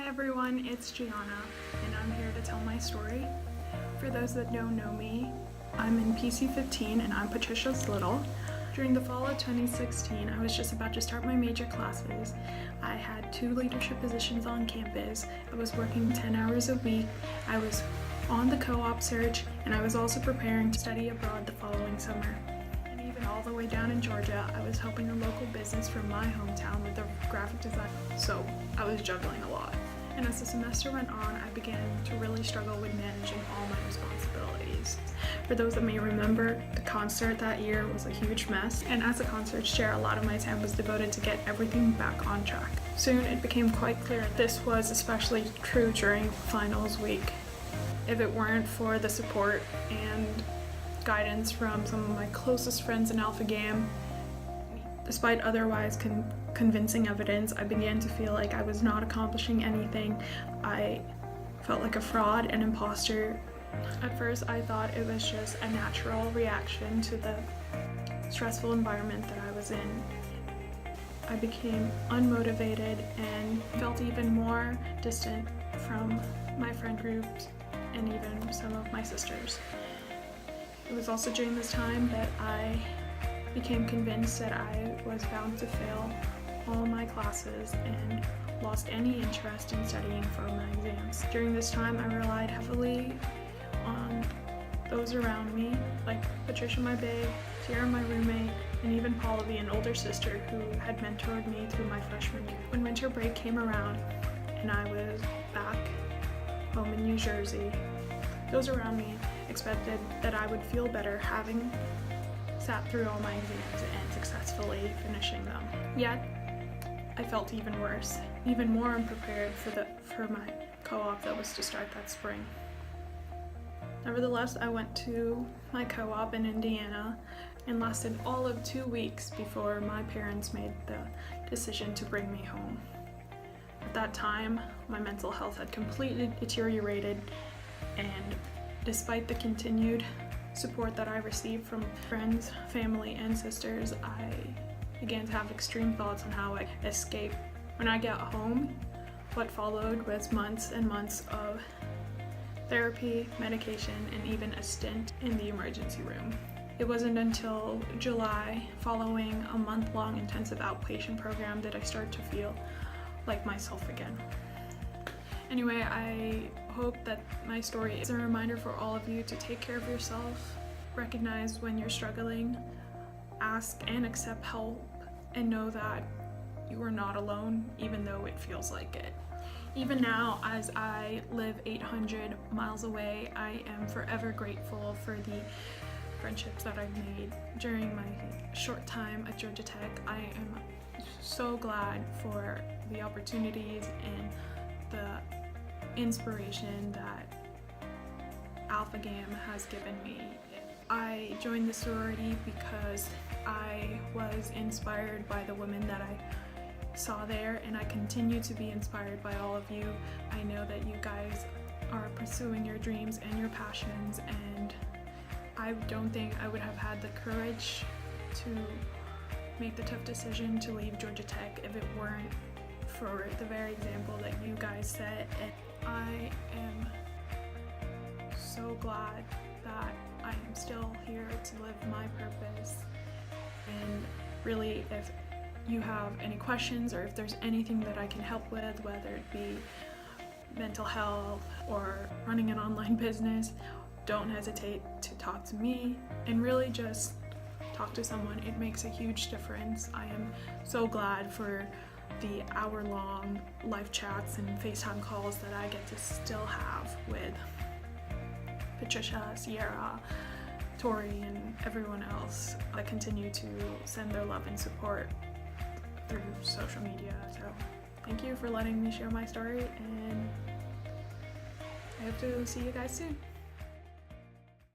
Hi everyone, it's Gianna, and I'm here to tell my story. For those that don't know me, I'm in PC 15 and I'm Patricia's little. During the fall of 2016, I was just about to start my major classes. I had 2 leadership positions on campus. I was working 10 hours a week. I was on the co-op search, and I was also preparing to study abroad the following summer. And even all the way down in Georgia, I was helping a local business from my hometown with their graphic design. So I was juggling a lot. And as the semester went on, I began to really struggle with managing all my responsibilities. For those that may remember, the concert that year was a huge mess, and as a concert chair, a lot of my time was devoted to get everything back on track. Soon it became quite clear this was especially true during finals week. If it weren't for the support and guidance from some of my closest friends in Alpha Gam, despite otherwise convincing evidence, I began to feel like I was not accomplishing anything. I felt like a fraud, an imposter. At first, I thought it was just a natural reaction to the stressful environment that I was in. I became unmotivated and felt even more distant from my friend groups and even some of my sisters. It was also during this time that I became convinced that I was bound to fail all my classes and lost any interest in studying for my exams. During this time, I relied heavily on those around me, like Patricia, my babe, Tiara, my roommate, and even Pallavi, an older sister who had mentored me through my freshman year. When winter break came around and I was back home in New Jersey, those around me expected that I would feel better having sat through all my exams and successfully finishing them. Yet, I felt even worse, even more unprepared for my co-op that was to start that spring. Nevertheless, I went to my co-op in Indiana and lasted all of 2 weeks before my parents made the decision to bring me home. At that time, my mental health had completely deteriorated, and despite the continued support that I received from friends, family, and sisters, I began to have extreme thoughts on how I escape. When I got home, what followed was months and months of therapy, medication, and even a stint in the emergency room. It wasn't until July, following a month-long intensive outpatient program, that I started to feel like myself again. Anyway, I hope that my story is a reminder for all of you to take care of yourself, recognize when you're struggling, ask and accept help, and know that you are not alone, even though it feels like it. Even now, as I live 800 miles away, I am forever grateful for the friendships that I've made during my short time at Georgia Tech. I am so glad for the opportunities and the inspiration that Alpha Gam has given me. I joined the sorority because I was inspired by the women that I saw there, and I continue to be inspired by all of you. I know that you guys are pursuing your dreams and your passions, and I don't think I would have had the courage to make the tough decision to leave Georgia Tech if it weren't for the very example that you guys set. And I am so glad that I am still here to live my purpose. And really, if you have any questions or if there's anything that I can help with, whether it be mental health or running an online business, don't hesitate to talk to me, and really just talk to someone. It makes a huge difference. I am so glad for the hour-long live chats and FaceTime calls that I get to still have with Patricia, Sierra, Tori, and everyone else. I continue to send their love and support through social media. So thank you for letting me share my story, and I hope to see you guys soon.